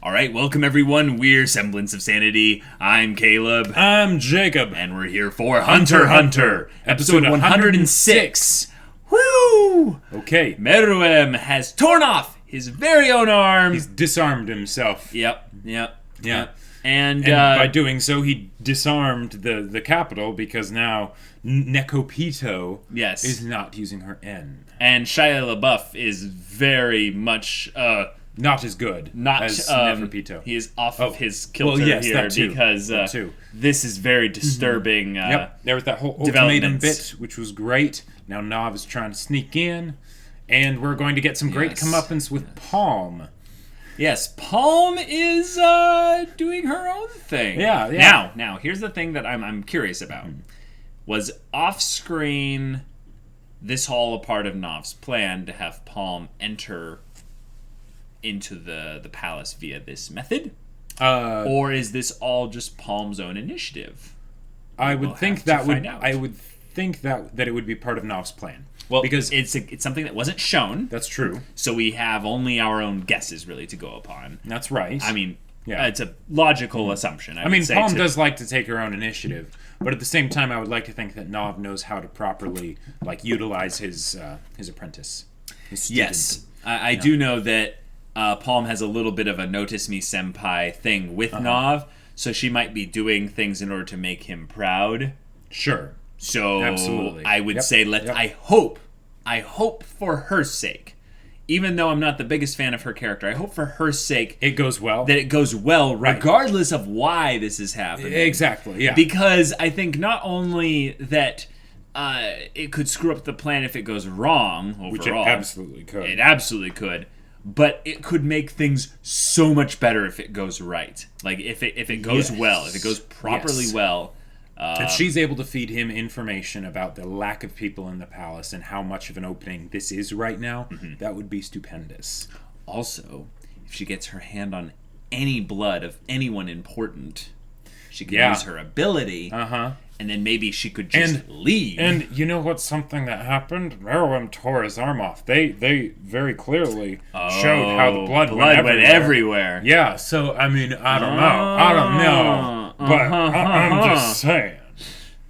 All right, welcome everyone. We're Semblance of Sanity. I'm Caleb. I'm Jacob. And we're here for HunterxHunter, episode 106. Woo! Okay. Meruem has torn off his very own arm. He's disarmed himself. Yep. And by doing so, he disarmed the capital because now Nekopito is not using her N. And Shia LaBeouf is very much... not as good as Nekopito. He is off of his kilter here because this is very disturbing. There was that whole ultimatum bit, which was great. Now Knov is trying to sneak in, and we're going to get some great comeuppance with Palm. Yes, Palm is doing her own thing. Yeah. Now, here's the thing that I'm curious about. Was off-screen this all a part of Knov's plan to have Palm enter into the palace via this method? Or is this all just I would think that it would be part of Knov's plan. Well, because it's something that wasn't shown. That's true. So we have only our own guesses really to go upon. That's right. I mean, it's a logical assumption. I mean, Palm does like to take her own initiative, but at the same time, I would like to think that Knov knows how to properly utilize his apprentice, his student. Yes, I do know that Palm has a little bit of a notice me senpai thing with Knov, so she might be doing things in order to make him proud. Sure. So absolutely. I would say I hope for her sake, even though I'm not the biggest fan of her character, I hope for her sake it goes well. That it goes well, regardless of why this is happening. Exactly, yeah. Because I think not only that it could screw up the plan if it goes wrong overall. Which it absolutely could. It absolutely could. But it could make things so much better if it goes right. Like, if it goes well, if it goes properly well. If she's able to feed him information about the lack of people in the palace and how much of an opening this is right now, that would be stupendous. Also, if she gets her hand on any blood of anyone important, she could use her ability, and then maybe she could just leave. And you know what's something that happened? Meruem tore his arm off. They very clearly showed how the blood went everywhere. Yeah, so, I mean, I don't know. But I'm just saying.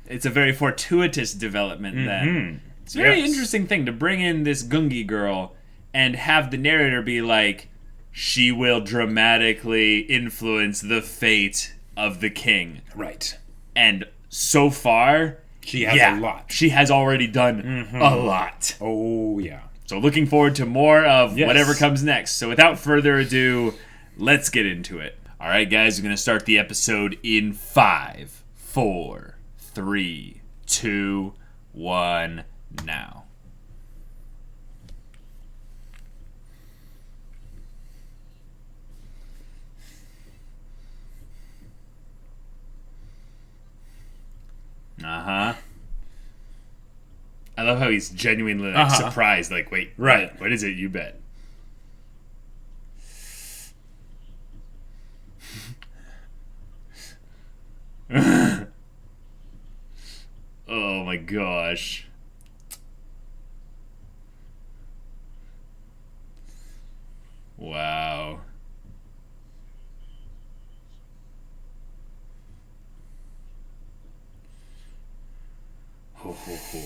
It's a very fortuitous development then. It's a very interesting thing to bring in this Gungi girl and have the narrator be like, she will dramatically influence the fate of the king. Right. And so far, she has a lot. She has already done a lot. Oh, yeah. So looking forward to more of whatever comes next. So without further ado, let's get into it. All right, guys, we're going to start the episode in 5, 4, 3, 2, 1, now. I love how he's genuinely surprised. Like, wait, what is it? You bet. Oh my gosh. Wow. Ho ho ho.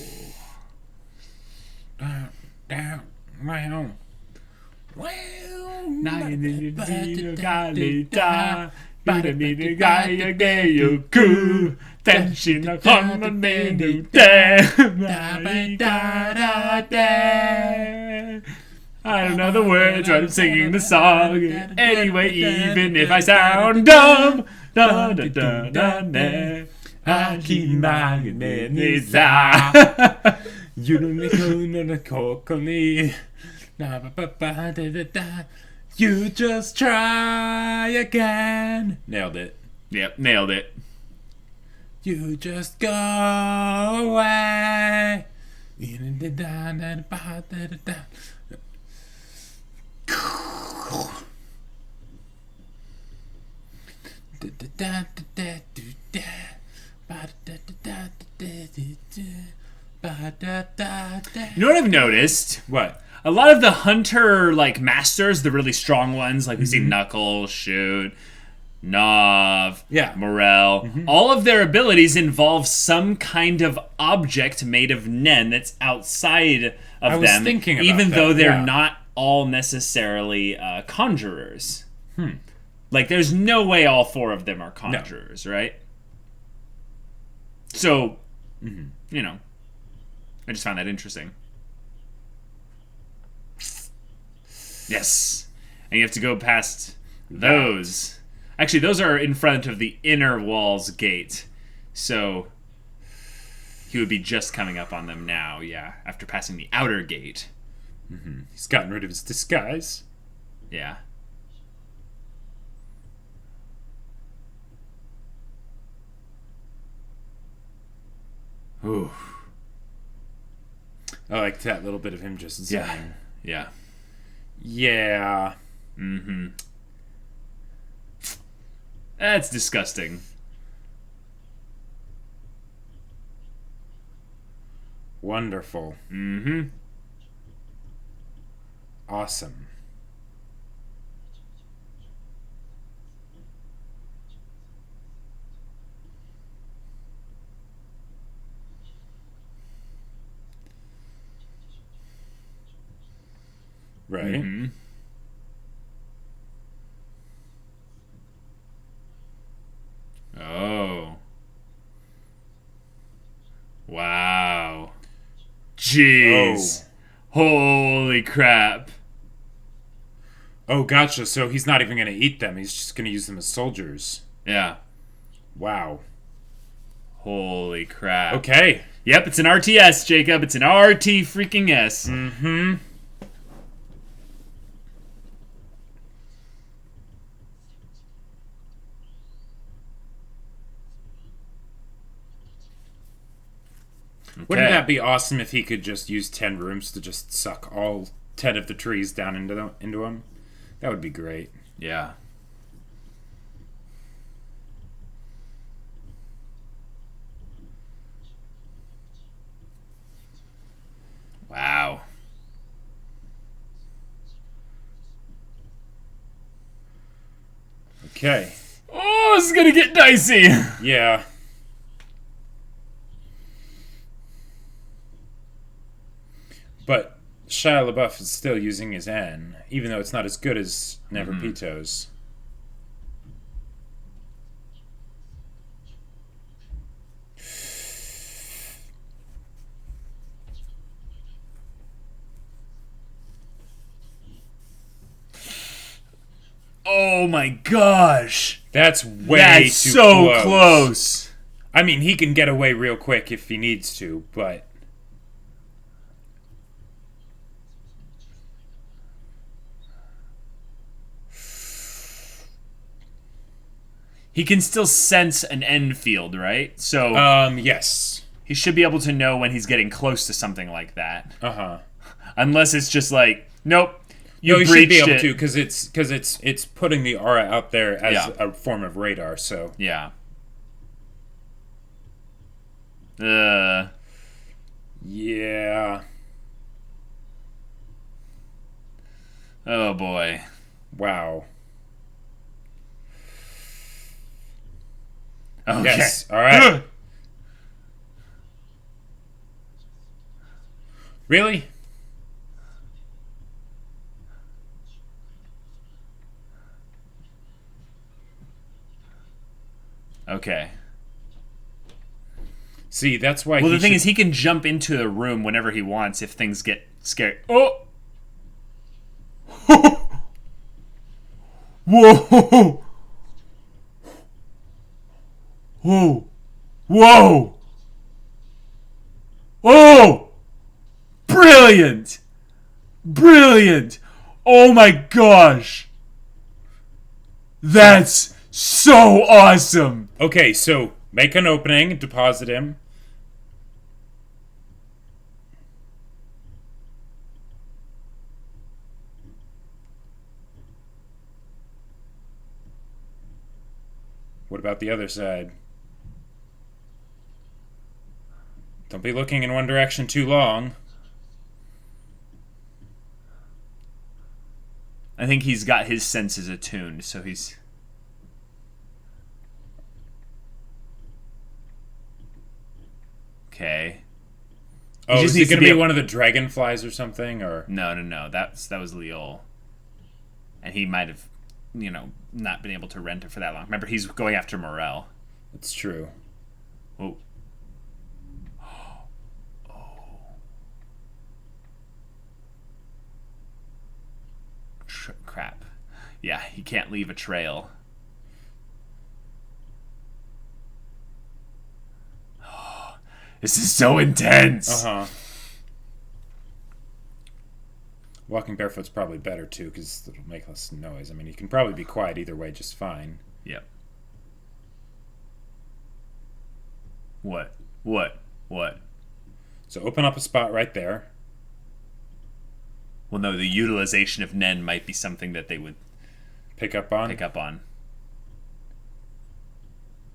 Down, my home. I don't know the words, but I'm singing the song anyway, even if I sound dumb. Da da da da da. I keep my minutes. You don't make no coconut. You just try again. Nailed it. Yep, nailed it. You just go away. You know what I've noticed? What? a lot of the hunter like masters, the really strong ones, like we see Knuckle, Shoot, Knov, Yeah. Morel, all of their abilities involve some kind of object made of Nen that's outside of I was them, thinking about even that, though they're yeah. not all necessarily conjurers. Like, there's no way all 4 of them are conjurers, right? So, you know, I just found that interesting. Yes. And you have to go past those. Actually, those are in front of the inner walls gate. So he would be just coming up on them now, yeah, after passing the outer gate. He's gotten rid of his disguise. Yeah. Ooh. I like that little bit of him just zenning. Yeah. Yeah. That's disgusting. Wonderful. Awesome. Right. Oh. Wow. Jeez. Holy crap. Oh, gotcha. So he's not even going to eat them. He's just going to use them as soldiers. Yeah. Wow. Holy crap. Okay. Yep, it's an RTS, Jacob. It's an RT freaking S. Wouldn't that be awesome if he could just use 10 rooms to just suck all 10 of the trees down into him? That would be great. Yeah. Wow. Okay. Oh, this is gonna get dicey. Yeah. But Shia LaBeouf is still using his N, even though it's not as good as Neverpito's. Oh my gosh. That's way That's too so close. I mean, he can get away real quick if he needs to, but... He can still sense an end field, right? So yes. he should be able to know when he's getting close to something like that. Uh-huh. Unless it's just like, nope, No, he should be able it. to, because it's putting the aura out there as Yeah. a form of radar, so... Yeah. Yeah. Oh boy. Wow. Okay. Yes, alright. Really? Okay. See, that's why Well, the thing is, he can jump into the room whenever he wants if things get scary. Oh! Whoa! Whoa! Whoa! Oh! Brilliant! Brilliant! Oh my gosh! That's so awesome! Okay, so make an opening, deposit him. What about the other side? Don't be looking in one direction too long. think he's got his senses attuned, so he's... Okay. Oh, just is it needs to going to be be one of the dragonflies or something? Or No. That was Leol. And he might have, not been able to rent it for that long. Remember, he's going after Morel. It's true. Oh. Crap. Yeah, he can't leave a trail. This is so intense. Walking barefoot's probably better too, because it'll make less noise. I mean, you can probably be quiet either way just fine. Yep. What? So open up a spot right there. Well, no, the utilization of Nen might be something that they would Pick up on.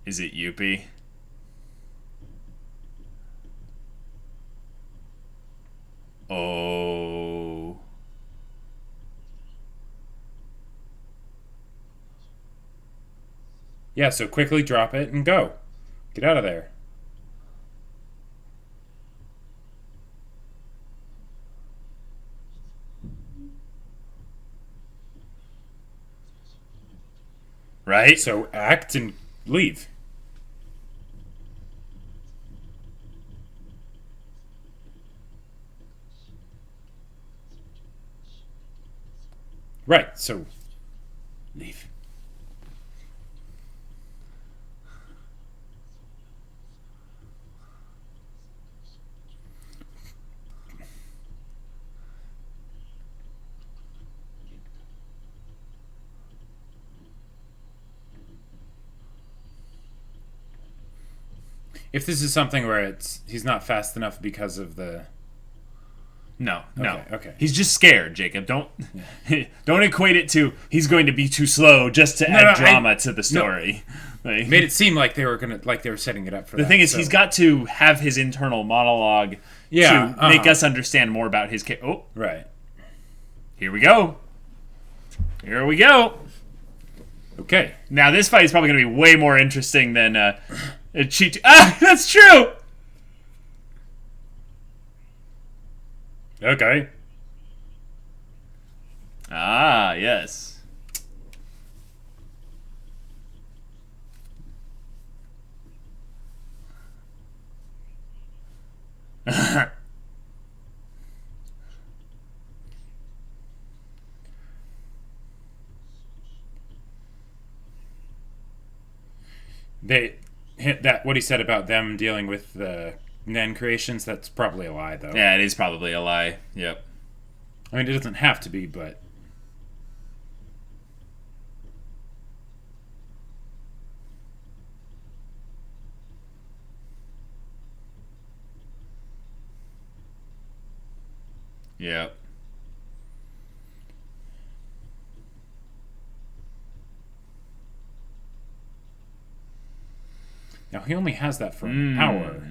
Is it Yuppie? Oh. Yeah, so quickly drop it and go. Get out of there. Right? So act and leave. Right, so leave. If this is something where he's not fast enough because of the... No. Okay. He's just scared, Jacob. Don't equate it to he's going to be too slow just to add drama to the story. Made it seem like they were setting it up for the that. thing is, he's got to have his internal monologue to make us understand more about his character. Oh, right. Here we go. Okay. Now this fight is probably going to be way more interesting than a cheat. That's true. Okay. Yes. What he said about them dealing with the Nen creations, that's probably a lie, though. Yeah, it is probably a lie. Yep. I mean, it doesn't have to be, but... Yep. Now, he only has that for an hour.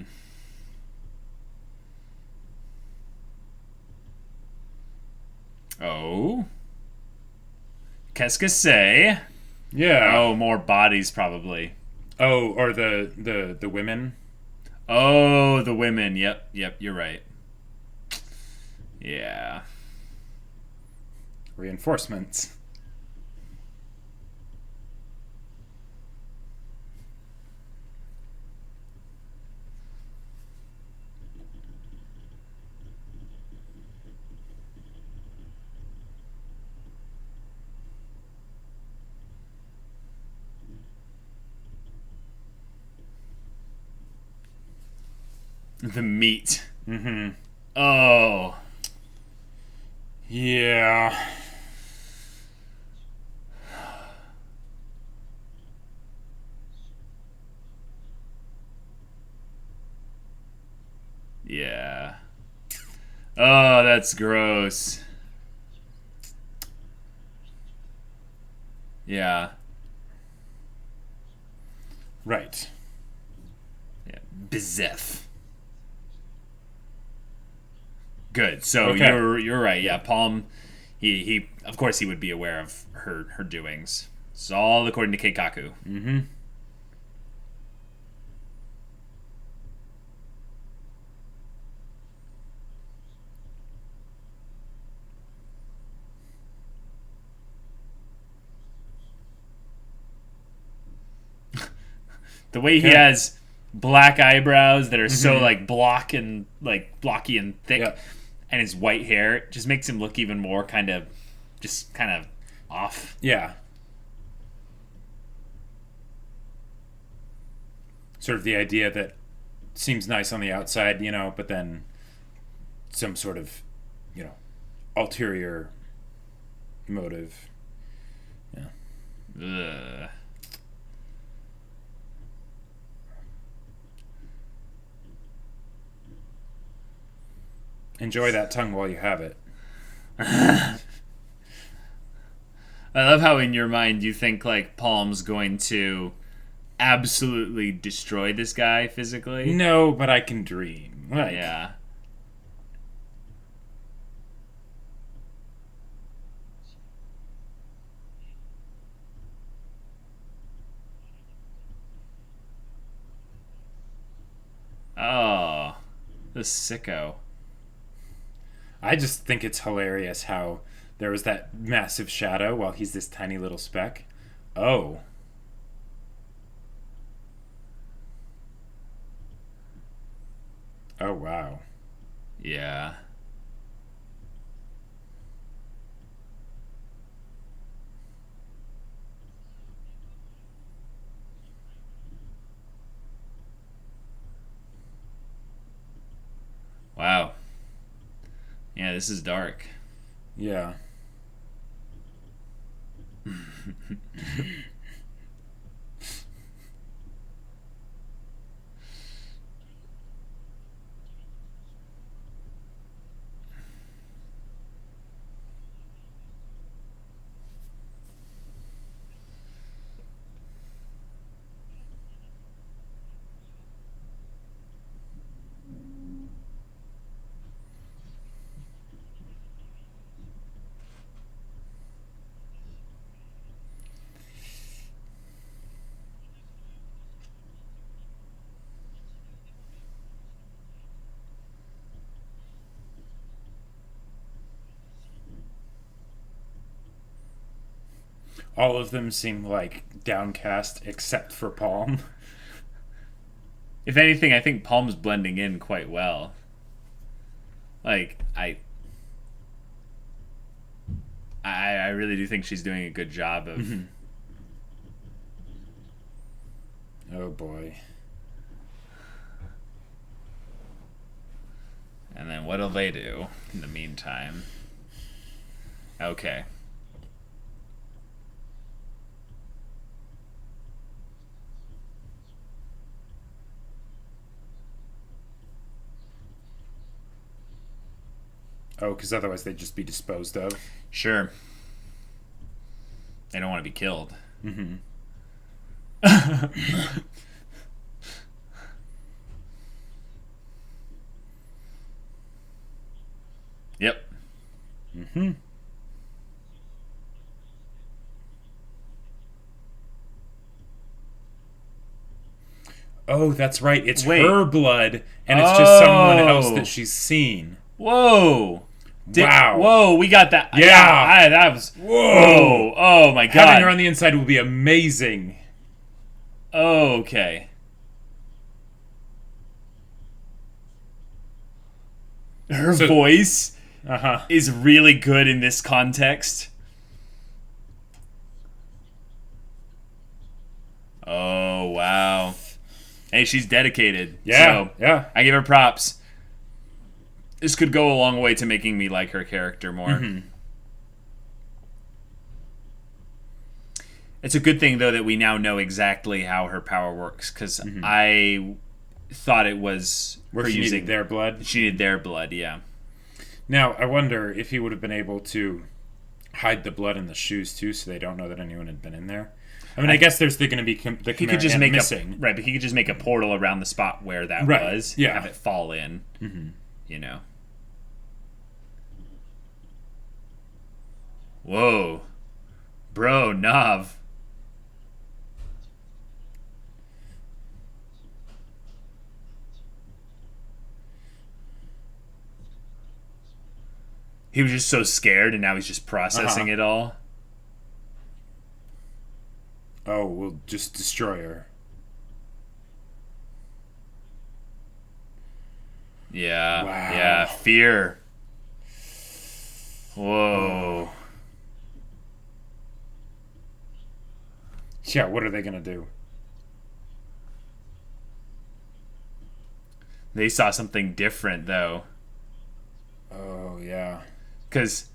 Oh. Qu'est-ce que c'est? Yeah. Oh, more bodies, probably. Oh, or the women. Oh, the women. Yep, you're right. Yeah. Reinforcements. The meat. Mm-hmm. Oh. Yeah. Yeah. Oh, that's gross. Yeah. Right. Yeah. Bizzef. Good. So Okay. you're right. Yeah, Palm. He of course he would be aware of her doings. It's all according to Keikaku. Mm-hmm. The way he has black eyebrows that are so like blocky and thick, Yep. and his white hair just makes him look even more kind of off. Yeah. Sort of the idea that seems nice on the outside, but then some sort of, ulterior motive. Yeah. Ugh. Enjoy that tongue while you have it. I love how in your mind you think like Palm's going to absolutely destroy this guy physically. No, but I can dream. Like, Yeah. Oh, the sicko. I just think it's hilarious how there was that massive shadow while he's this tiny little speck. Oh. Oh, wow. Yeah. Wow. Yeah, this is dark. Yeah. All of them seem like downcast except for Palm. If anything, I think Palm's blending in quite well. Like, I really do think she's doing a good job of... Oh boy. And then what'll they do in the meantime? Okay. Oh, because otherwise they'd just be disposed of. Sure. They don't want to be killed. Mm-hmm. Yep. Mm-hmm. Oh, that's right. It's Wait. her blood, and it's just someone else Oh. that she's seen. Whoa. Wow. Whoa, we got that. Yeah. That was... Whoa. Oh, my God. Having her on the inside will be amazing. Okay. Her voice Uh-huh. is really good in this context. Oh, wow. Hey, she's dedicated. Yeah. So Yeah. I give her props. This could go a long way to making me like her character more. Mm-hmm. It's a good thing, though, that we now know exactly how her power works, because I thought it was Where her she using needed their blood. She needed their blood, yeah. Now, I wonder if he would have been able to hide the blood in the shoes, too, so they don't know that anyone had been in there. I mean, I guess there's going to be the He could just make missing. right, but he could just make a portal around the spot where that Right, was, yeah. have it fall in, Mm-hmm. you know. Whoa. Bro, Knov. He was just so scared, and now he's just processing it all. Oh, we'll just destroy her. Yeah. Wow. Yeah. Fear. Whoa. Yeah, what are they gonna do? They saw something different, though. Oh, yeah. Because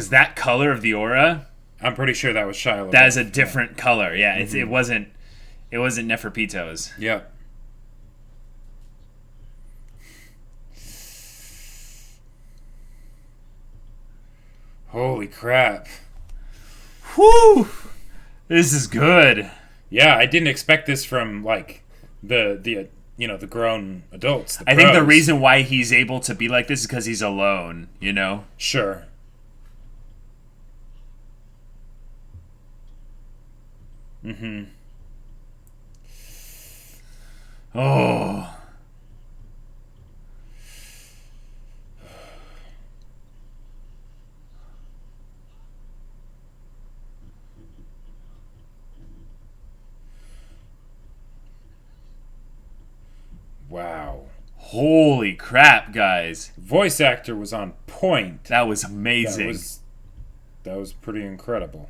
that color of the aura, I'm pretty sure that was Shia LaBeouf. that is a different color. Yeah, it wasn't Neferpito's. Yep. Holy crap. Whew! This is good. Yeah, I didn't expect this from like the the grown adults. I think the reason why he's able to be like this is because he's alone, Sure. Mm-hmm. Oh. Wow. Holy crap, guys. Voice actor was on point. That was amazing. That was pretty incredible.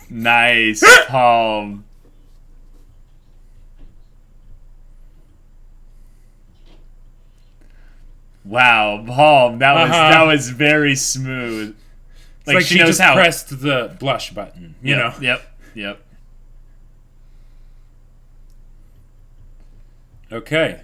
Nice, Palm. Wow, Palm. That was very smooth. It's like she knows just how. pressed the blush button, you know? Yep. Okay.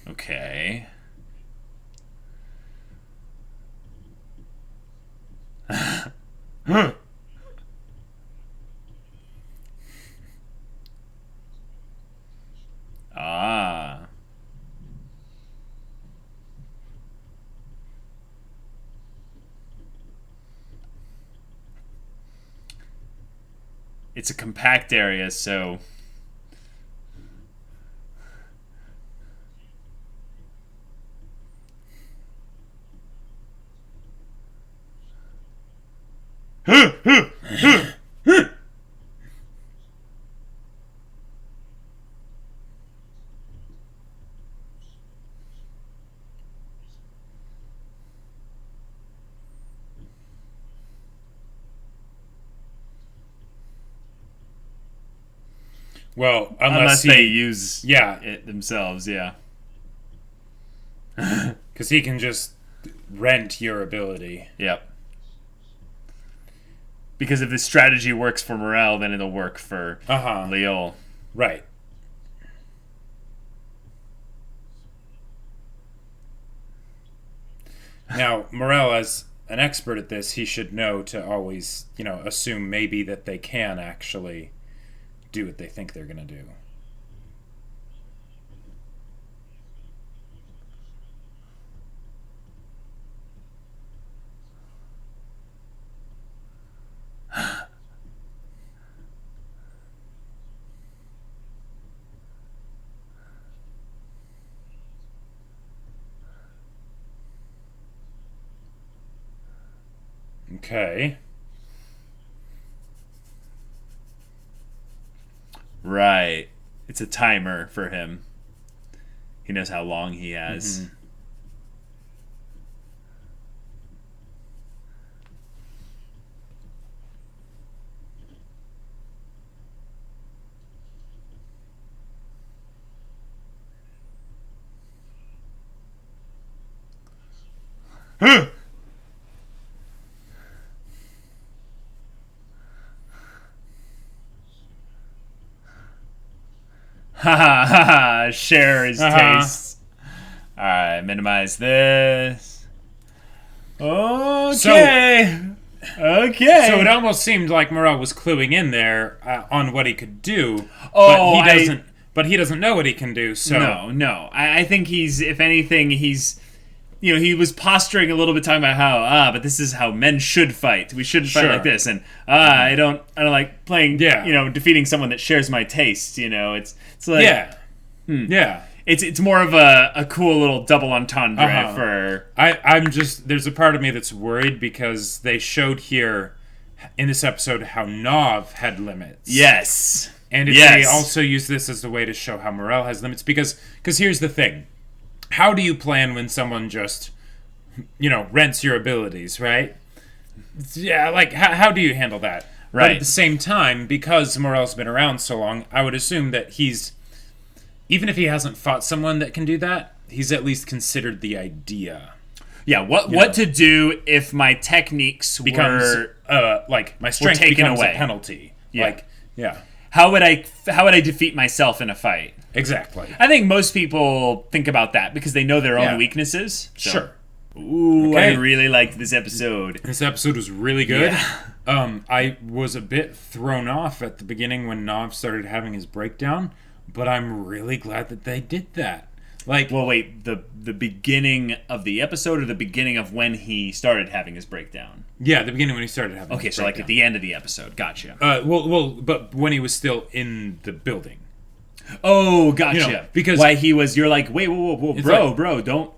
Okay. Ah. It's a compact area, so Well, unless they use yeah, it themselves, yeah. because he can just rent your ability. Yep. Because if this strategy works for Morel, then it'll work for Leol. Right. Now, Morel, as an expert at this, he should know to always, assume maybe that they can actually do what they think they're going to do. Okay. Right. It's a timer for him. He knows how long he has. Ha ha ha ha. Share his Uh-huh. tastes. All right, minimize this. Okay. Okay. So it almost seemed like Morel was cluing in there on what he could do, Oh, but he doesn't know what he can do. So No. I think he's, if anything, he's, he was posturing a little bit, talking about how, but this is how men should fight. We shouldn't fight Sure. like this, and I don't like playing, Yeah. defeating someone that shares my taste. It's like, yeah. It's more of a cool little double entendre for. I'm just, there's a part of me that's worried because they showed here in this episode how Knov had limits. Yes. And if they also use this as a way to show how Morel has limits, because here's the thing. How do you plan when someone just, rents your abilities, right? Yeah, like, how do you handle that? Right. But at the same time, because Morel's been around so long, I would assume that he's, even if he hasn't fought someone that can do that, he's at least considered the idea. Yeah, what to do if my techniques Becomes, like, my strength taken becomes away. a penalty. Yeah. Like, yeah. How would I defeat myself in a fight? Exactly. I think most people think about that because they know their own Yeah. weaknesses. So. Sure. Ooh, Okay. I really liked this episode. This episode was really good. Yeah. I was a bit thrown off at the beginning when Knov started having his breakdown, but I'm really glad that they did that. Like, Well, wait, the beginning of the episode or the beginning of when he started having his breakdown? yeah, the beginning when he started having Okay, his so like breakdown. at the end of the episode. Gotcha. But when he was still in the building. Oh, gotcha. Because- why you're like, wait, whoa, bro, don't.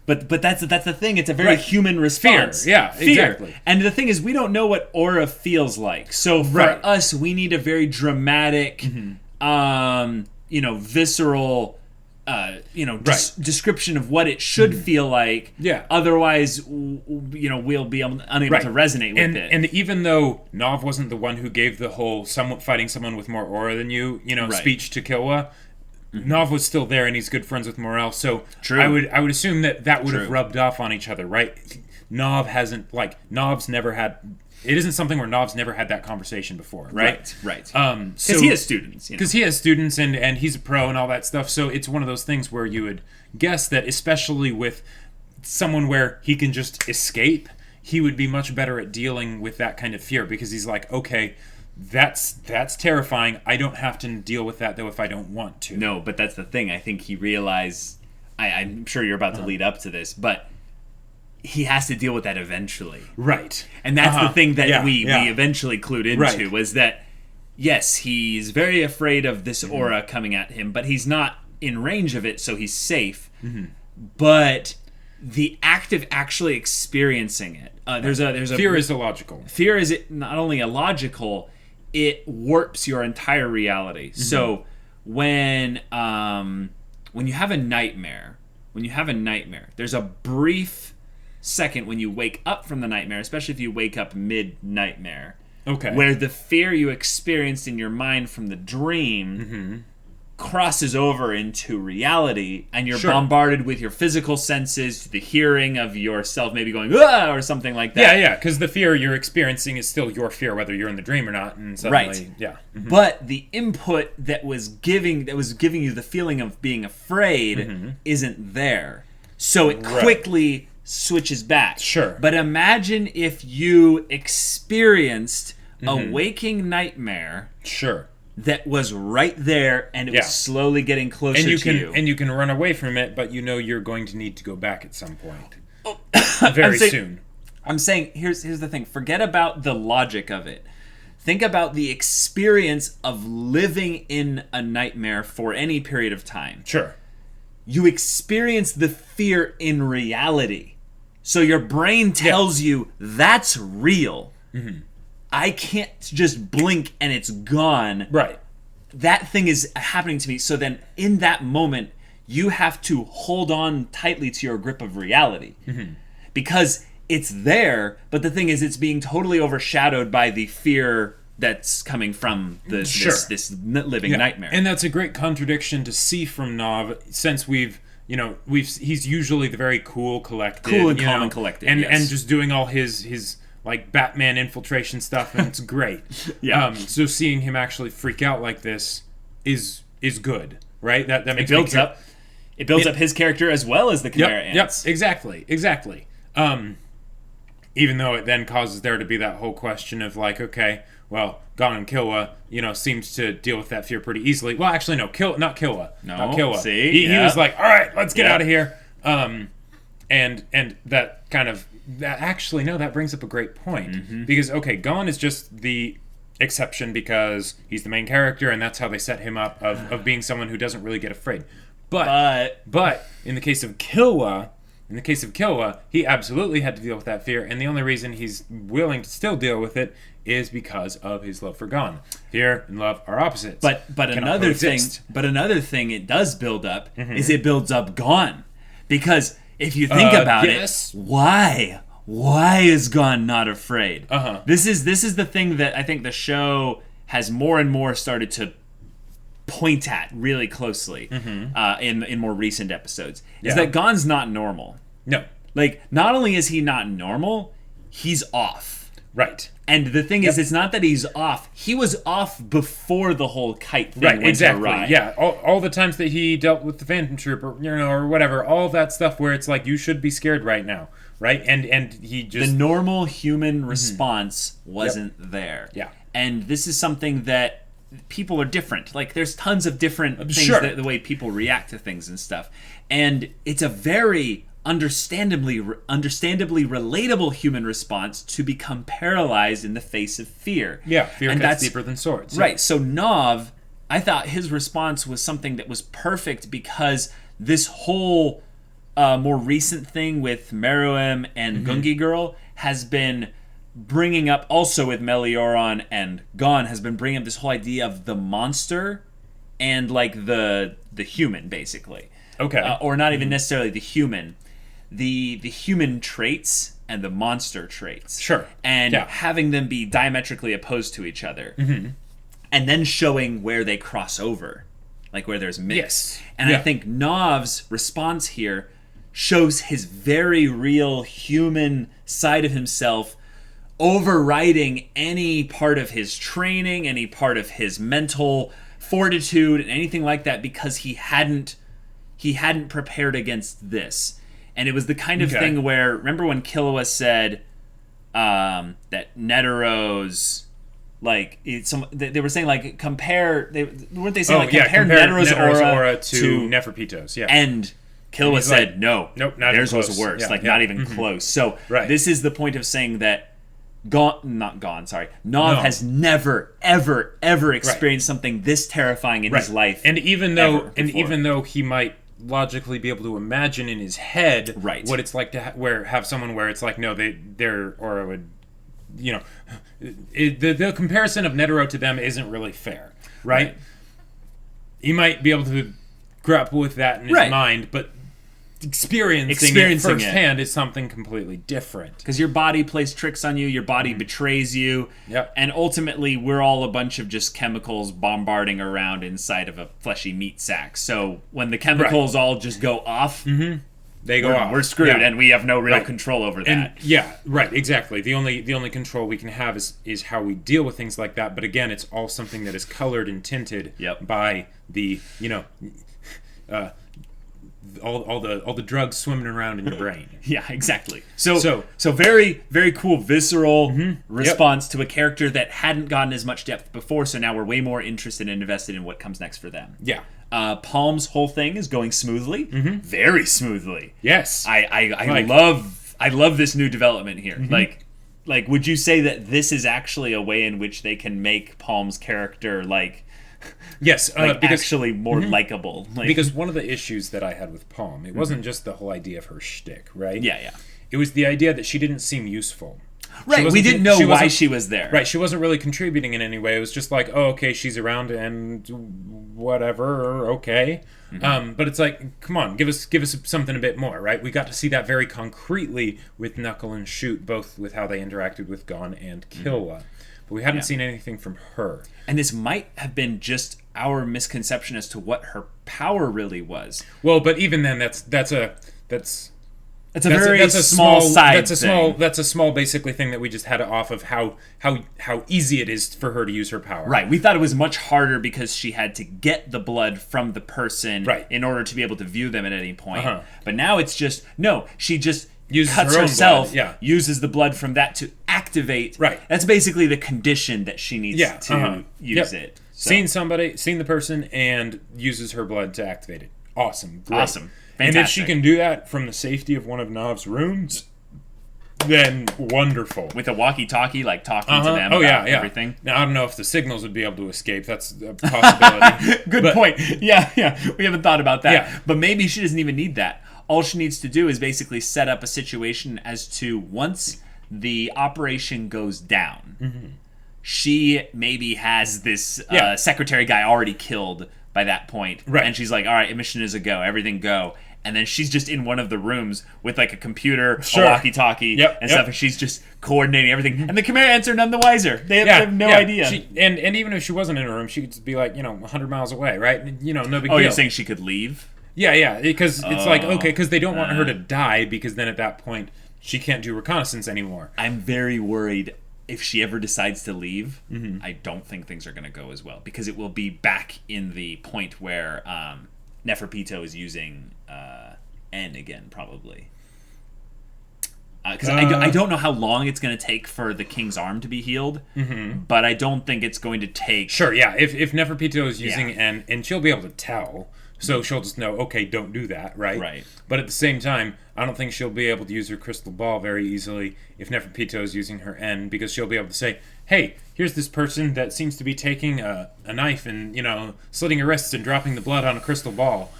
But that's the thing. It's a very Right. human response. Yeah, exactly. And the thing is, we don't know what aura feels like. So for Right. us, we need a very dramatic, visceral, description of what it should feel like. Yeah. Otherwise, we'll be unable Right. to resonate with it. And even though Knov wasn't the one who gave the whole fighting someone with more aura than you, Right. speech to Killua, Knov was still there and he's good friends with Morel. So True. I would assume that would have True. rubbed off on each other, right? Nov's never had. It isn't something where Nov's never had that conversation before, right? Right. Because Because he has students. Because he has students and he's a pro and all that stuff. So it's one of those things where you would guess that, especially with someone where he can just escape, he would be much better at dealing with that kind of fear because he's like, okay, that's terrifying. I don't have to deal with that though if I don't want to. No, but that's the thing. I think he realized. I'm sure you're about to lead up to this, but he has to deal with that eventually. Right. And that's the thing that we yeah. eventually clued into Right. was that, yes, he's very afraid of this aura coming at him, but he's not in range of it, so he's safe. But the act of actually experiencing it, there's a Fear is illogical. Fear is not only illogical, it warps your entire reality. So when you have a nightmare, there's a brief second when you wake up from the nightmare, especially if you wake up mid-nightmare, Okay. where the fear you experienced in your mind from the dream crosses over into reality, and you're Sure. bombarded with your physical senses, the hearing of yourself maybe going, ah, or something like that. Yeah, because the fear you're experiencing is still your fear, whether you're in the dream or not. And suddenly, Right. yeah. But the input that was giving you the feeling of being afraid isn't there. So it Right. quickly switches back. Sure. But imagine if you experienced a waking nightmare Sure. that was right there and it Yeah. was slowly getting closer And you to can you. and you can run away from it, but you know you're going to need to go back at some point. I'm Very saying- soon. I'm saying here's the thing. Forget about the logic of it. Think about the experience of living in a nightmare for any period of time. Sure. You experience the fear in reality. So your brain tells you that's real. I can't just blink and it's gone. Right. That thing is happening to me. So then in that moment, you have to hold on tightly to your grip of reality. Because it's there, but the thing is it's being totally overshadowed by the fear that's coming from this living nightmare. And that's a great contradiction to see from Knov, since he's usually the very cool, collected, Cool and calm and collected, and yes. and just doing all his like Batman infiltration stuff, and it's great. Yeah. So seeing him actually freak out like this is is good, right? That It makes builds me up. It builds up his character as well as the Chimera ants. Yep, exactly. Even though it then causes there to be that whole question of like, okay, well, Gon and Killua, seems to deal with that fear pretty easily. Well, actually, no, not Killua. Not Killua. See? He was like, all right, let's get out of here. And that kind of, that brings up a great point. Because, okay, Gon is just the exception because he's the main character and that's how they set him up of being someone who doesn't really get afraid. But in the case of Killua, he absolutely had to deal with that fear, and the only reason he's willing to still deal with it is because of his love for Gon. Fear and love are opposites. But another thing it does build up is it builds up Gon. Because if you think about it, why is Gon not afraid? This is the thing that I think the show has more and more started to point at really closely in more recent episodes is that Gon's not normal. No. Like, not only is he not normal, he's off. Right. And the thing is, it's not that he's off. He was off before the whole kite thing went exactly. awry. Yeah, all the times that he dealt with the Phantom Troop or whatever, all that stuff where it's like, you should be scared right now, right? And he just... The normal human response wasn't there. Yeah. And this is something that people are different. Like, there's tons of different things, the way people react to things and stuff. And it's a very understandably relatable human response to become paralyzed in the face of fear. Yeah, fear cuts deeper than swords. Right. So Knov, I thought his response was something that was perfect because this whole more recent thing with Meruem and Gungi Girl has been bringing up, also with Melioron and Gon, has been bringing up this whole idea of the monster and like the human, basically. Okay. Or not even necessarily the human. The human traits and the monster traits. Sure. And having them be diametrically opposed to each other. And then showing where they cross over. Like where there's mix. Yes. And I think Nov's response here shows his very real human side of himself overriding any part of his training, any part of his mental fortitude, and anything like that, because he hadn't prepared against this. And it was the kind of thing where, remember when Killua said that Netero's, like, they were saying, like, compare, weren't they saying, compare Netero's aura to Neferpito's, And Killua said, like, no, nope, not theirs even close. was worse, Yeah, not even close. So this is the point of saying that Knov has never, ever experienced something this terrifying in his life. And even though he might logically be able to imagine in his head what it's like to have someone where it's like, no, their aura would, the comparison of Netero to them isn't really fair, right? He might be able to grapple with that in his mind, but experiencing it firsthand is something completely different. Because your body plays tricks on you, your body betrays you, and ultimately we're all a bunch of just chemicals bombarding around inside of a fleshy meat sack. So when the chemicals all just go off, they go off. We're screwed, and we have no real control over that. And, exactly. The only control we can have is how we deal with things like that. But again, it's all something that is colored and tinted by the all the drugs swimming around in your brain. Yeah, exactly. So very, very cool visceral response to a character that hadn't gotten as much depth before. So now we're way more interested and invested in what comes next for them. Yeah. Palm's whole thing is going smoothly, very smoothly. Yes. I love this new development here. Like, would you say that this is actually a way in which they can make Palm's character yes, because actually more likable. Because one of the issues that I had with Palm, it wasn't just the whole idea of her shtick, right? Yeah. It was the idea that she didn't seem useful. Right, we didn't know why she was there. Right, she wasn't really contributing in any way. It was just like, oh, okay, she's around and whatever, okay. But it's like, come on, give us something a bit more, right? We got to see that very concretely with Knuckle and Shoot, both with how they interacted with Gon and Killua. But we hadn't seen anything from her. And this might have been just our misconception as to what her power really was. Well, but even then, that's It's a very small side thing. That's a small, basically thing that we just had off of how easy it is for her to use her power. Right. We thought it was much harder because she had to get the blood from the person in order to be able to view them at any point. But now it's just she just uses cuts her own herself, blood. uses the blood from that to activate. Right. That's basically the condition that she needs to use it. So. Seen the person, and uses her blood to activate it. Awesome. Great. Awesome. Fantastic. And if she can do that from the safety of one of Knov's rooms, then wonderful. With a walkie-talkie, like talking to them about everything. Now, I don't know if the signals would be able to escape. That's a possibility. Good point. Yeah. We haven't thought about that. Yeah. But maybe she doesn't even need that. All she needs to do is basically set up a situation as to once the operation goes down, she maybe has this secretary guy already killed by that point. Right. And she's like, all right, mission is a go. Everything go. And then she's just in one of the rooms with like a computer, a walkie-talkie, and stuff, and she's just coordinating everything. And the command ants are none the wiser. They have no idea. And even if she wasn't in a room, she could just be like, 100 miles away, right? No big deal. Oh, you're saying she could leave? Yeah, because it's like, okay, because they don't want her to die, because then at that point, she can't do reconnaissance anymore. I'm very worried if she ever decides to leave. I don't think things are going to go as well, because it will be back in the point where Neferpito is using N again, probably. Because I don't know how long it's going to take for the king's arm to be healed, but I don't think it's going to take... Sure, yeah. If Neferpito is using N, and she'll be able to tell, so she'll just know, okay, don't do that, right? Right. But at the same time, I don't think she'll be able to use her crystal ball very easily if Neferpito is using her N, because she'll be able to say, hey, here's this person that seems to be taking a knife and, slitting her wrists and dropping the blood on a crystal ball.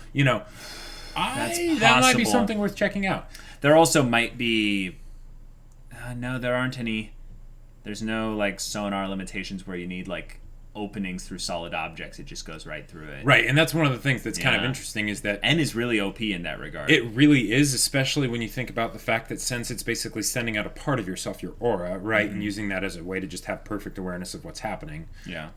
That might be something worth checking out. There also might be... no, there aren't any... There's no, sonar limitations where you need, openings through solid objects. It just goes right through it. Right, and that's one of the things that's kind of interesting is that... N is really OP in that regard. It really is, especially when you think about the fact that since it's basically sending out a part of yourself, your aura, right, and using that as a way to just have perfect awareness of what's happening. Yeah.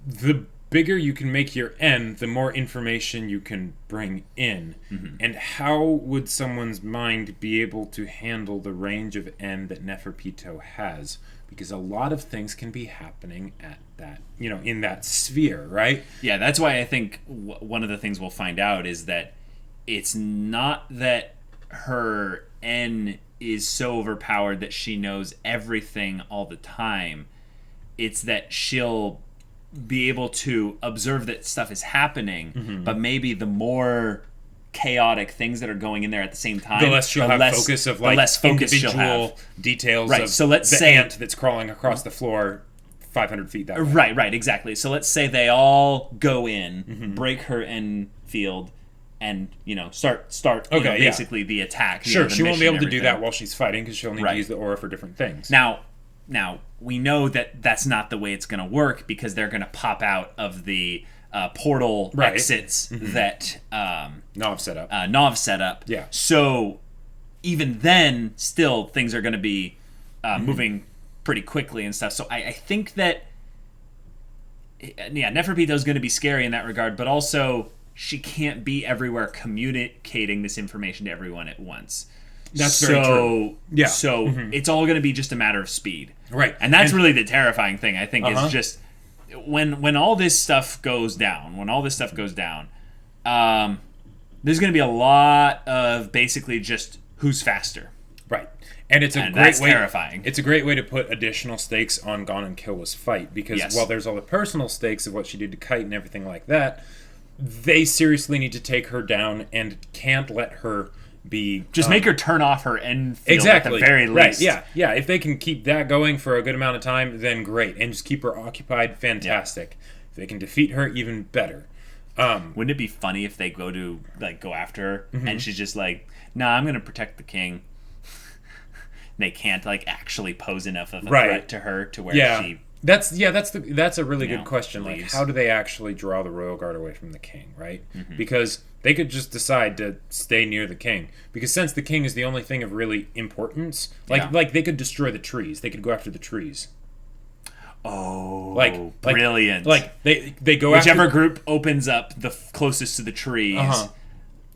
The bigger you can make your N, the more information you can bring in. And how would someone's mind be able to handle the range of N that Neferpito has? Because a lot of things can be happening at that, in that sphere, right? Yeah, that's why I think one of the things we'll find out is that it's not that her N is so overpowered that she knows everything all the time. It's that she'll be able to observe that stuff is happening, but maybe the more chaotic things that are going in there at the same time, the less she'll have focus of individual details of so let's the say ant that's crawling across the floor 500 feet that way. Right, exactly. So let's say they all go in, break her N field, and start basically the attack. Sure, she won't be able to do that while she's fighting because she'll need to use the aura for different things. Now we know that that's not the way it's going to work, because they're going to pop out of the portal exits that Knov set up. Yeah. So even then, still things are going to be moving pretty quickly and stuff. So I think that Neferpito is going to be scary in that regard, but also she can't be everywhere communicating this information to everyone at once. That's very true. Yeah. So it's all going to be just a matter of speed. Right. And that's really the terrifying thing, I think, is just when all this stuff goes down, there's going to be a lot of basically just who's faster. Right. And that's terrifying. It's a great way to put additional stakes on Gon and Killwa's fight, because while there's all the personal stakes of what she did to Kite and everything like that, they seriously need to take her down and can't let her be... Just make her turn off her N field at the very least. Right, yeah. If they can keep that going for a good amount of time, then great. And just keep her occupied, fantastic. Yeah. If they can defeat her, even better. Wouldn't it be funny if they go after her, and she's just like, nah, I'm going to protect the king. They can't actually pose enough of a threat to her to where she... That's a really good question. Leaves. How do they actually draw the royal guard away from the king, right? Because they could just decide to stay near the king. Because since the king is the only thing of really importance, they could destroy the trees. They could go after the trees. Oh, brilliant! They go whichever group opens up the closest to the trees.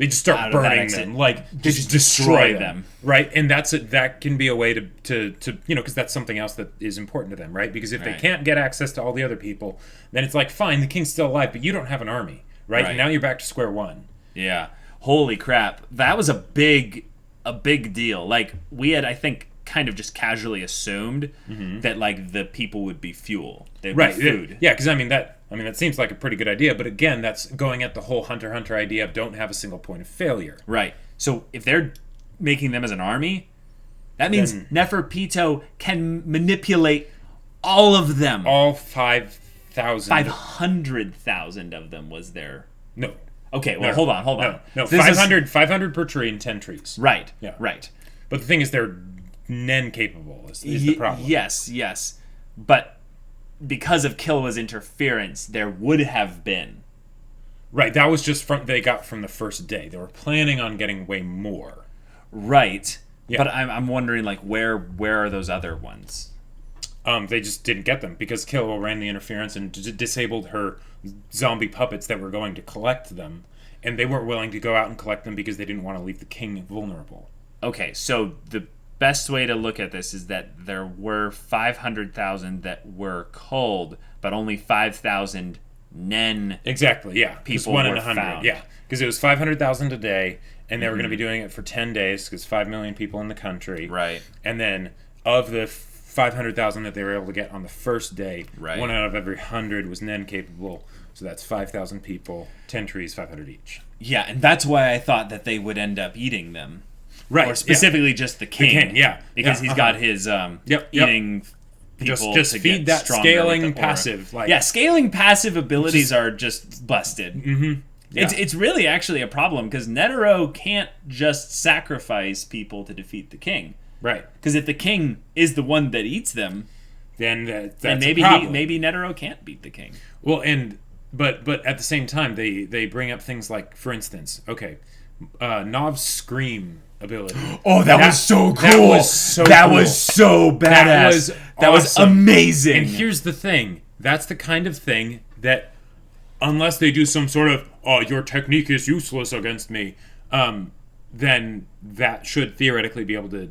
They just start out of that burning exit. them, like Just just destroy destroy them. right? And that can be a way to because that's something else that is important to them, right? Because if they Right. can't get access to all the other people, then it's like, fine, the king's still alive, but you don't have an army, right? Right. And now you're back to square one. Yeah. Holy crap. That was a big deal. Like, we had, I think, kind of just casually assumed that, like, the people would be fuel. They'd Right. be food. Yeah, because that seems like a pretty good idea, but again, that's going at the whole Hunter idea of don't have a single point of failure. Right. So if they're making them as an army, that means Neferpito can manipulate all of them. All 5,000. 500,000 of them was there. No. Okay, well, hold on. No, This is- 500 per tree and 10 trees. Right. Yeah. Right. But the thing is, they're Nen capable is the problem. Yes. But because of Killwa's interference, there would have been. Right, that was just they got from the first day. They were planning on getting way more. Right. Yeah. But I'm wondering, like, where are those other ones? They just didn't get them because Killua ran the interference and disabled her zombie puppets that were going to collect them, and they weren't willing to go out and collect them because they didn't want to leave the king vulnerable. Okay, so the best way to look at this is that there were 500,000 that were culled, but only 5,000 Nen. Exactly, yeah. People one in were 100, found. yeah. Because it was 500,000 a day, and they were going to be doing it for 10 days because 5 million people in the country. Right. And then of the 500,000 that they were able to get on the first day, Right. 1 out of every 100 was Nen capable. So that's 5,000 people, 10 trees, 500 each. Yeah, and that's why I thought that they would end up eating them. Right. Or specifically just the king. king, yeah. Because Yeah, he's got his Yep. eating people Just to feed get that stronger scaling with the aura. passive. Like, Yeah, scaling passive abilities are just busted. yeah. It's really actually a problem because Netero can't just sacrifice people to defeat the king. Right. Because if the king is the one that eats them, Then that's then a problem. maybe Netero can't beat the king. Well, but at the same time, they bring up things like, for instance, okay, Knov's scream ability. Oh, that was so cool. That was so That cool. was so badass. That was awesome. amazing. And here's the thing. That's the kind of thing that, unless they do some sort of, oh, your technique is useless against me, then that should theoretically be able to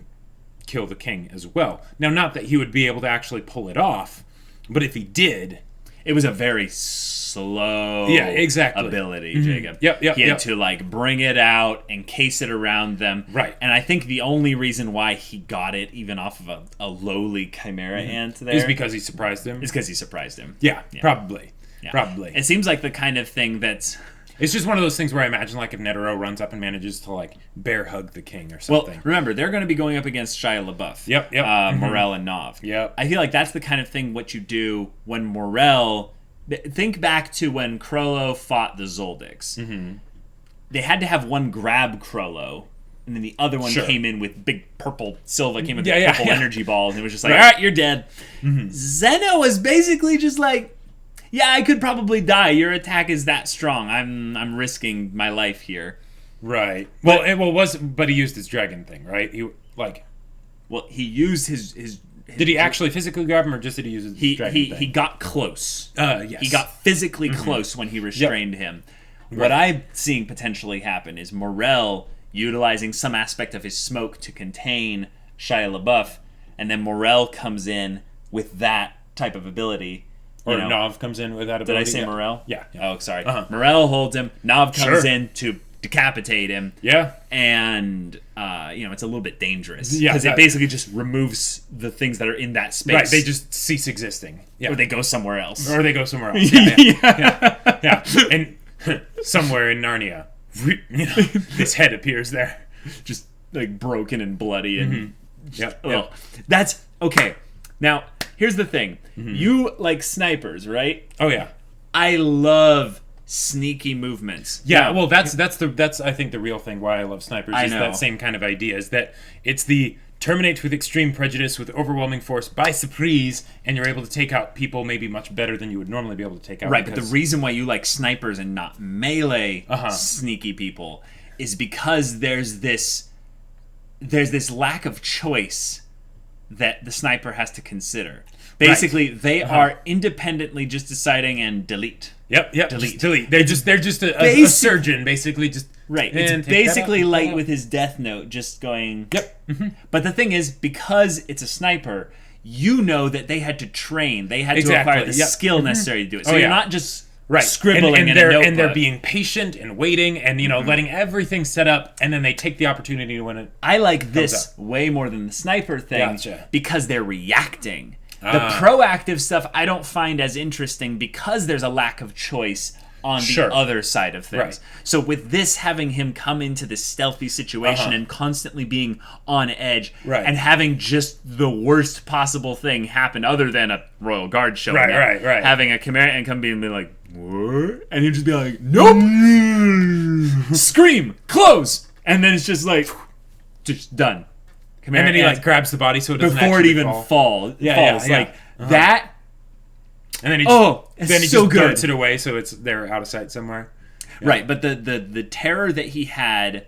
kill the king as well. Now, not that he would be able to actually pull it off, but if he did... It was a very slow ability, Jacob. Yep, he had to, like, bring it out, encase it around them. Right. And I think the only reason why he got it, even off of a lowly chimera ant there... Is because he surprised him? Is because he surprised him. Yeah, probably. Yeah. Probably. It seems like the kind of thing that's... It's just one of those things where I imagine, like, if Netero runs up and manages to, like, bear hug the king or something. Well, remember, they're going to be going up against Shia LaBeouf. Yep. Morel and Knov. Yep. I feel like that's the kind of thing what you do when Morel... Think back to when Krollo fought the Zoldycks. Mm-hmm. They had to have one grab Krollo, and then the other one came in with big purple... Silva came with purple energy balls, and it was just like, all right, you're dead. Mm-hmm. Zeno was basically just like... Yeah, I could probably die. Your attack is that strong. I'm risking my life here. Right. But he used his dragon thing, right? He used his did he actually physically grab him, or just did he use his dragon thing? He got close. Yes. He got physically close when he restrained him. Right. What I'm seeing potentially happen is Morel utilizing some aspect of his smoke to contain Shia LaBeouf, and then Morel comes in with that type of ability. Or Knov comes in with that ability. Did I say Morel? Yeah. Oh, sorry. Morel holds him. Knov comes in to decapitate him. Yeah. And, it's a little bit dangerous. Yeah. Because it basically just removes the things that are in that space. Right. They just cease existing. Yeah. Or they go somewhere else. Yeah. And somewhere in Narnia, this head appears there. Just, like, broken and bloody. And Yep. That's... Okay. Now, here's the thing. You like snipers, right? Oh, yeah. I love sneaky movements. Yeah, now, well, that's I think the real thing why I love snipers is that same kind of idea, is that it's the terminate with extreme prejudice with overwhelming force by surprise, and you're able to take out people maybe much better than you would normally be able to take out. Right, but the reason why you like snipers and not melee sneaky people is because there's this lack of choice that the sniper has to consider. Basically, they are independently just deciding and delete. Yep. Delete. They're just a surgeon, basically. Just right. It's basically Light with his death note, just going. Yep. But the thing is, because it's a sniper, you know that they had to train. They had to acquire the skill necessary to do it. So you're not just scribbling in a notebook. And they're being patient and waiting and, letting everything set up, and then they take the opportunity to win it. I like this way more than the sniper thing because they're reacting. The proactive stuff I don't find as interesting because there's a lack of choice on the other side of things. Right. So with this having him come into this stealthy situation and constantly being on edge and having just the worst possible thing happen other than a Royal Guard showing up, having a Chimera and come being like, what? And he'd just be like, nope! Scream! Close! And then it's just like, just done. Chimera and then he grabs the body so it doesn't before it even falls. Like that. And then he just darts it away so they're out of sight somewhere. Yeah. Right, but the terror that he had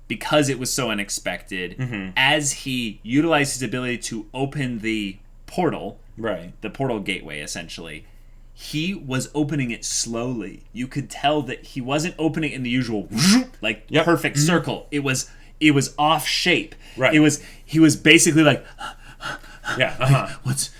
because it was so unexpected, as he utilized his ability to open the portal, the portal gateway essentially, he was opening it slowly. You could tell that he wasn't opening it in the usual perfect circle. It was off shape. Right. He was basically like what's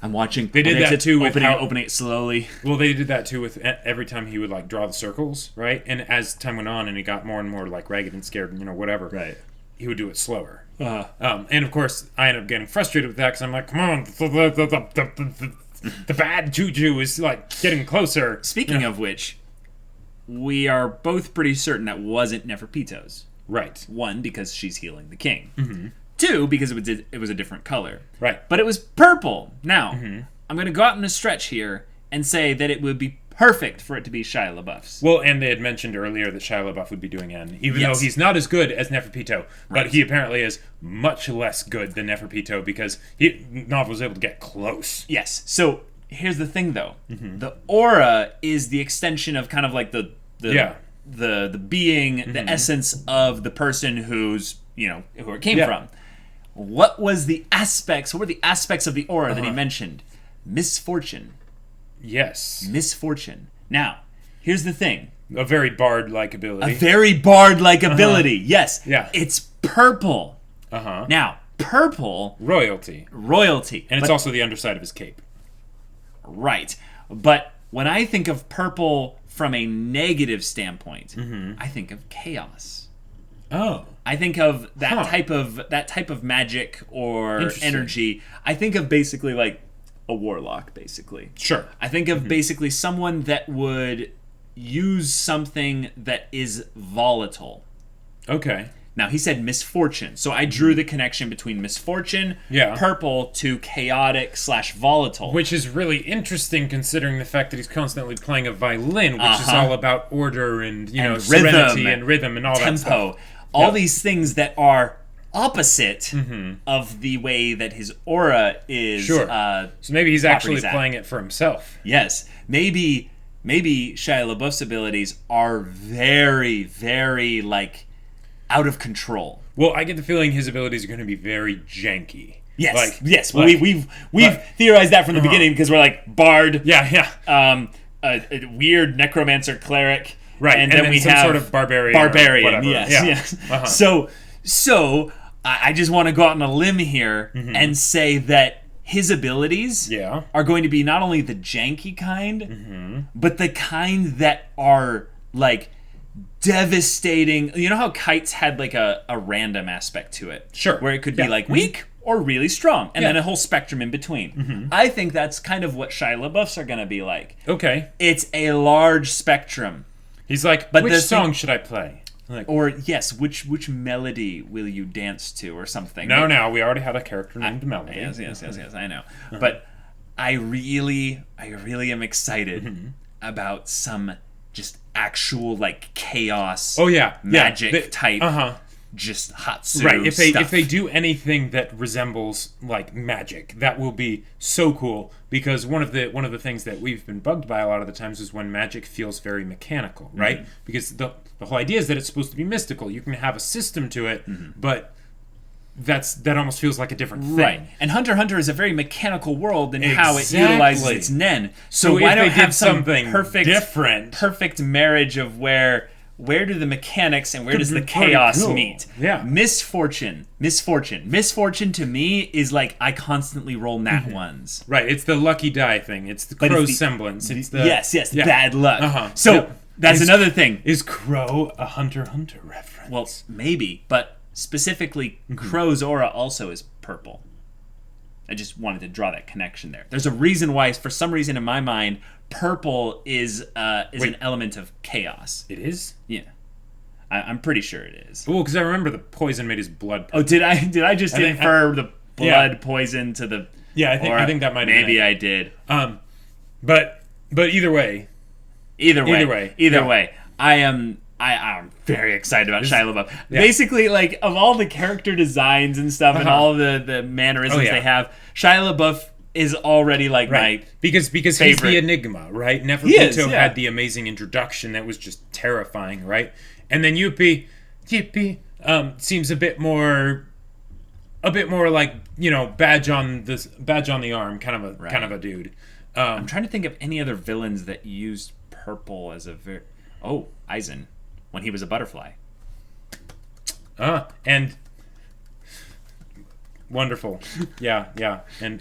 I'm watching. They did that too with opening it slowly. Well, they did that too with every time he would draw the circles, right? And as time went on and he got more and more ragged and scared, whatever. Right. He would do it slower. And of course, I ended up getting frustrated with that because I'm like, come on, the bad juju is getting closer. Speaking of which, we are both pretty certain that wasn't Neferpito's. Right. One, because she's healing the king. Mm-hmm. Two, because it was a different color. Right. But it was purple. Now, I'm going to go out in a stretch here and say that it would be perfect for it to be Shia LaBeouf's. Well, and they had mentioned earlier that Shia LaBeouf would be doing N, even though he's not as good as Neferpito. But he apparently is much less good than Neferpito because Knov was able to get close. Yes. So, here's the thing, though. The aura is the extension of kind of the being, the essence of the person who it came from. What were the aspects of the aura that he mentioned? Misfortune. Yes. Misfortune. Now, here's the thing. A very bard-like ability. Yes. Yeah. It's purple. Now, purple... Royalty. And it's also the underside of his cape. Right. But when I think of purple from a negative standpoint, I think of chaos. Oh. I think of that type of magic or energy. I think of basically a warlock, basically. Sure. I think of basically someone that would use something that is volatile. Okay. Now, he said misfortune, so I drew the connection between misfortune, purple, to chaotic/volatile. Which is really interesting considering the fact that he's constantly playing a violin, which is all about order and, serenity and rhythm and all that stuff. Tempo. All these things that are opposite of the way that his aura is. Sure. So maybe he's actually playing it for himself. Yes. Maybe Shia LaBeouf's abilities are very, very, out of control. Well, I get the feeling his abilities are going to be very janky. Yes. Yes. Well, we've theorized that from the beginning because we're bard. Yeah. A weird necromancer cleric. Right, and then we some have sort of barbarian, yes. So I just want to go out on a limb here and say that his abilities are going to be not only the janky kind, but the kind that are devastating. You know how kites had a random aspect to it, where it could be weak or really strong, and then a whole spectrum in between. I think that's kind of what Shia LaBeouf's are going to be like. Okay, it's a large spectrum. He's but which song should I play? Which melody will you dance to or something? No, we already had a character named Melody. Yes, I know. But I really am excited about some just actual chaos magic type just Hatsu right. If stuff. they do anything that resembles magic, that will be so cool. Because one of the things that we've been bugged by a lot of the times is when magic feels very mechanical, right? Because the whole idea is that it's supposed to be mystical. You can have a system to it, but that almost feels like a different thing. Right. And Hunter x Hunter is a very mechanical world in how it utilizes its nen. So if why they don't have did some something different, perfect marriage of where do the mechanics and where does the chaos meet? Yeah. Misfortune to me is like I constantly roll nat ones. Right. It's the lucky die thing. It's the crow's semblance. It's the yes, bad luck. So Yep. that's another thing. Is Crow a Hunter x Hunter reference? Well, maybe, but specifically, Crow's aura also is purple. I just wanted to draw that connection there. There's a reason why, for some reason in my mind, purple is an element of chaos. It is? Yeah, I'm pretty sure it is. Well, because I remember the poison made his blood purple. Oh, did I just infer the blood poison to the? Yeah, I think that might have maybe been I did. But either way. Either way, I'm very excited about Shia LaBeouf. Yeah. Basically, like, of all the character designs and stuff and all the mannerisms they have, Shia LaBeouf is already like my because he's the enigma, right? Nefertito had the amazing introduction that was just terrifying, right? And then Yippee seems a bit more like, you know, badge on the arm, kind of a dude. I'm trying to think of any other villains that used purple as a Eisen, when he was a butterfly. And wonderful. Yeah. And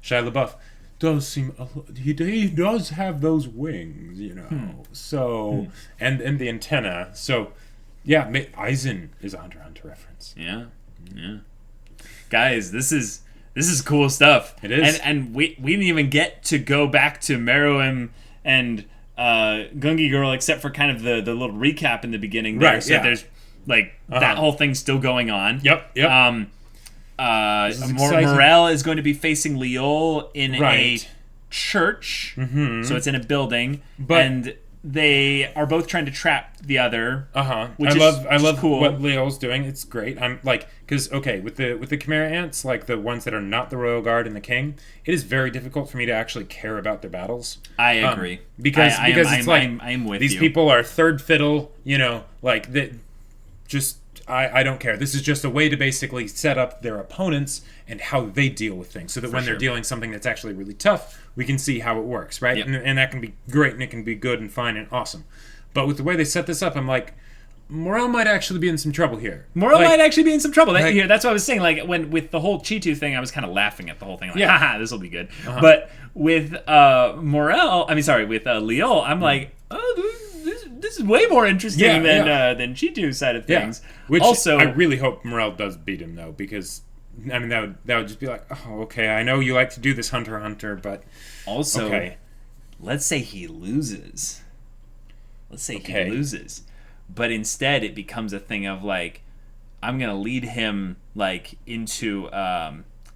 Shia LaBeouf does seem he does have those wings, you know. So and the antenna. So yeah, Eisen is a Hunter x Hunter reference. Yeah. Guys, this is cool stuff. It is. And we didn't even get to go back to Meruem and Gungi Girl, except for kind of the little recap in the beginning there. Right, so there's like that whole thing's still going on. Yep. Morel is going to be facing Liol in a church. So it's in a building. And they are both trying to trap the other. Which I love cool. what Liol's doing. It's great. I'm like, because with the Chimera ants, like the ones that are not the Royal Guard and the King, it is very difficult for me to actually care about their battles. I agree because I'm with these people are third fiddle. You know, like that. Just I don't care. This is just a way to basically set up their opponents and how they deal with things, so that when they're dealing something that's actually really tough, we can see how it works, right? Yep. And that can be great, and it can be good and fine and awesome. But with the way they set this up, I'm like, Morel might actually be in some trouble here. That's what I was saying. Like, with the whole Cheetu thing, I was kind of laughing at the whole thing. Like, haha, this will be good. But with with Liol, I'm like, oh, this is way more interesting than Cheetu's side of things. Yeah. Which also, I really hope Morel does beat him, though, because I mean that would just be like, oh, okay, I know you like to do this Hunter x Hunter, but also, okay. Let's say he loses. But instead it becomes a thing of like, I'm gonna lead him like into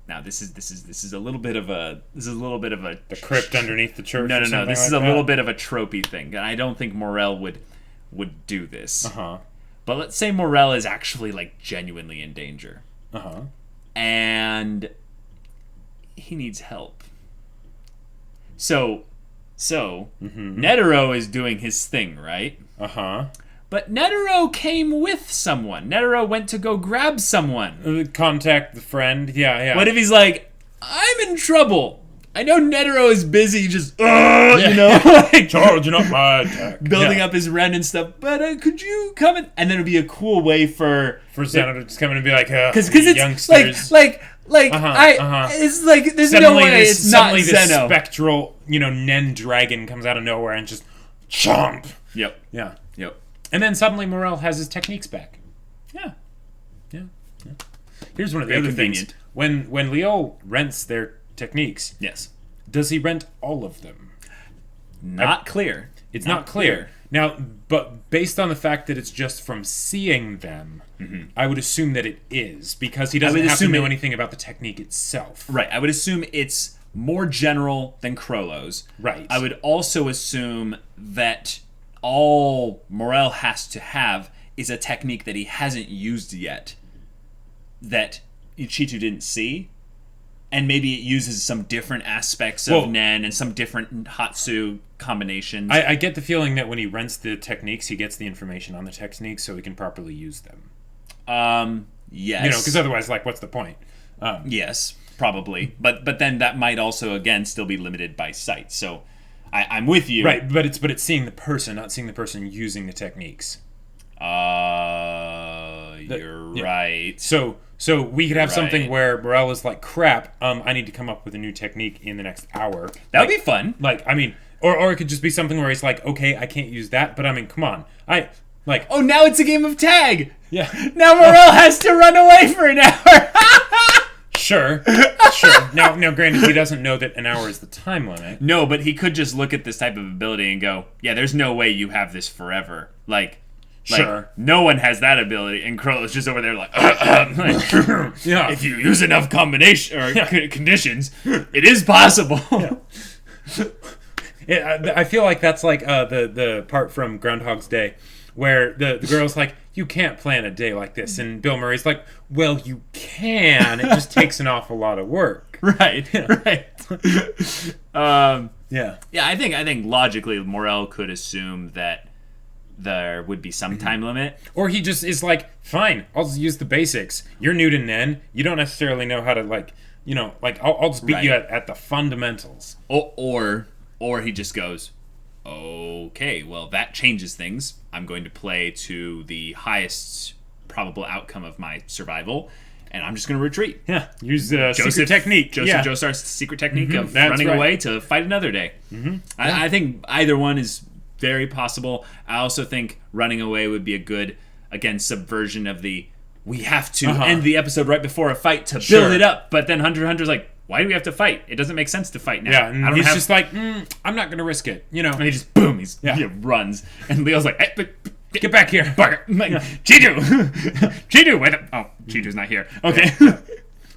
now this is a little bit of a the crypt underneath the church. No. This is a little bit of a tropey thing, and I don't think Morel would do this. But let's say Morel is actually like genuinely in danger. And he needs help. So Netero is doing his thing, right? But Netero came with someone. Netero went to go grab someone. Contact the friend. Yeah. What if he's like, I'm in trouble. I know Netero is busy just, you know, like charging up my attack, building up his Ren and stuff. But could you come in? And then it'd be a cool way for Zeno to just come in and be like, because it's youngsters. it's like there's suddenly no way it's not this Zeno. Spectral, Nen dragon comes out of nowhere and just chomp. Yep. Yeah. And then suddenly Morel has his techniques back. Yeah. Here's one of the other things. When Leo rents their techniques, yes, does he rent all of them? Not clear. It's not clear. Now, but based on the fact that it's just from seeing them, I would assume that it is, because he doesn't have to know anything about the technique itself. Right. I would assume it's more general than Krollo's. Right. I would also assume that all Morel has to have is a technique that he hasn't used yet, that Cheetu didn't see, and maybe it uses some different aspects of Nen and some different Hatsu combinations. I get the feeling that when he rents the techniques, he gets the information on the techniques so he can properly use them. Yes. You know, because otherwise, like, what's the point? Yes, probably. But then that might also, again, still be limited by sight. So I'm with you. Right, but it's seeing the person, not seeing the person using the techniques. You're right. So we could have something Right. where Morel is like, crap, I need to come up with a new technique in the next hour. That would be fun. Like, I mean, or it could just be something where he's like, okay, I can't use that, but I mean, come on. Oh, now it's a game of tag. Yeah. Now Morel has to run away for an hour. Sure. Now, granted, he doesn't know that an hour is the time limit. No, but he could just look at this type of ability and go, yeah, there's no way you have this forever. Like, Sure. no one has that ability, and Crowl's just over there like, Yeah. if you use enough combination or conditions, it is possible. I feel like that's like the part from Groundhog's Day where the girl's like, you can't plan a day like this, and Bill Murray's like, well, you can. It just takes an awful lot of work. Right. Yeah. Yeah, I think logically Morel could assume that there would be some time limit. Or he just is like, fine, I'll just use the basics. You're new to Nen. You don't necessarily know how to, like, you know, like, I'll just beat you at the fundamentals. Or he just goes, okay, well, that changes things. I'm going to play to the highest probable outcome of my survival, and I'm just going to retreat. Yeah, use the secret technique. Joseph Joestar's secret technique of that's running right. away to fight another day. I think either one is very possible. I also think running away would be a good, again, subversion of the we have to end the episode right before a fight to build it up. But then Hunter's like, why do we have to fight? It doesn't make sense to fight now. Yeah, and he's just like, I'm not going to risk it, you know. And he just, boom, he runs. And Leo's like, hey, but get back here. Chidu! Chidu! Wait up. Oh, Chidu's not here. Okay.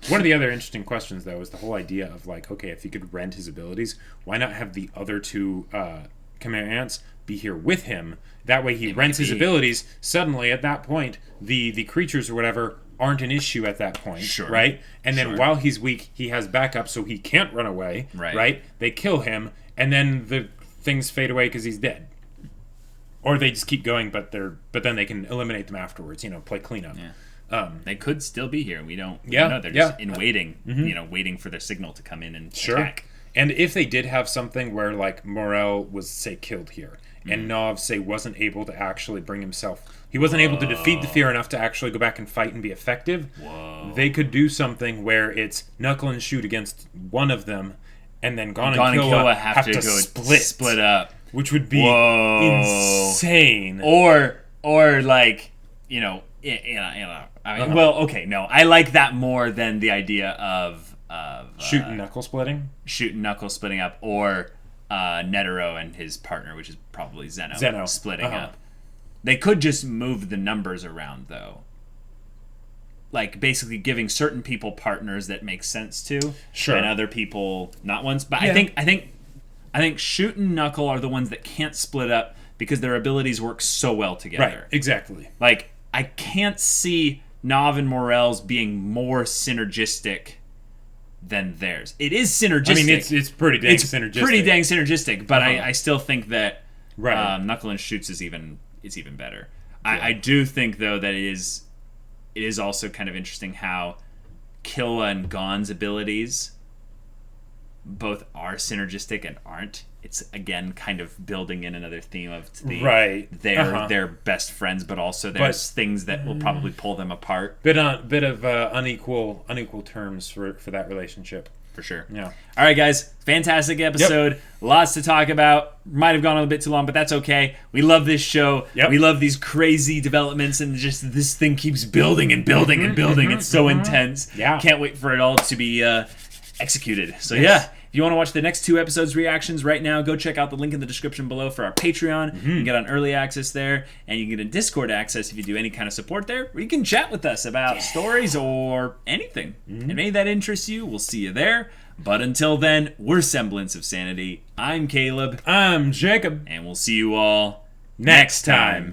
One of the other interesting questions, though, is the whole idea of, like, okay, if he could rent his abilities, why not have the other two Chimera Ants be here with him? That way he rents his abilities. Suddenly, at that point, the creatures or whatever aren't an issue at that point, right? And then while he's weak, he has backup so he can't run away, right? They kill him, and then the things fade away because he's dead. Or they just keep going, but then they can eliminate them afterwards, you know, play cleanup. Yeah. They could still be here. We don't know. They're just in waiting, you know, waiting for their signal to come in and attack. And if they did have something where, like, Morel was, say, killed here, and Knov, say, wasn't able to actually bring himself... He wasn't able to defeat the fear enough to actually go back and fight and be effective. They could do something where it's knuckle and shoot against one of them, and then Gon and Killua have to go split up. Which would be insane. Or like, you know, I mean, well, okay, no. I like that more than the idea of shoot and knuckle splitting? Shoot and knuckle splitting up, or Netero and his partner, which is probably Zeno. Splitting up. They could just move the numbers around, though. Like, basically giving certain people partners that make sense to, and other people not ones. But I think Shoot and Knuckle are the ones that can't split up because their abilities work so well together. Right, exactly. Like, I can't see Knov and Morel's being more synergistic than theirs. It is synergistic. I mean, it's pretty dang synergistic. It's pretty dang synergistic, but I still think that Knuckle and Shoot's is even better. I do think, though, that it is also kind of interesting how Killua and Gon's abilities both are synergistic and aren't. It's, again, kind of building in another theme of they're best friends, but also there's things that will probably pull them apart. Bit of unequal terms for that relationship. For sure. Yeah. All right, guys. Fantastic episode. Yep. Lots to talk about. Might have gone on a bit too long, but that's okay. We love this show. Yep. We love these crazy developments, and just this thing keeps building and building and building. It's so intense. Yeah. Can't wait for it all to be executed. So, if you want to watch the next 2 episodes reactions right now, go check out the link in the description below for our Patreon. You can get on early access there, and you can get a Discord access if you do any kind of support there, where you can chat with us about stories or anything. And any that interests you, we'll see you there. But until then, we're Semblance of Sanity. I'm Caleb. I'm Jacob. And we'll see you all next time.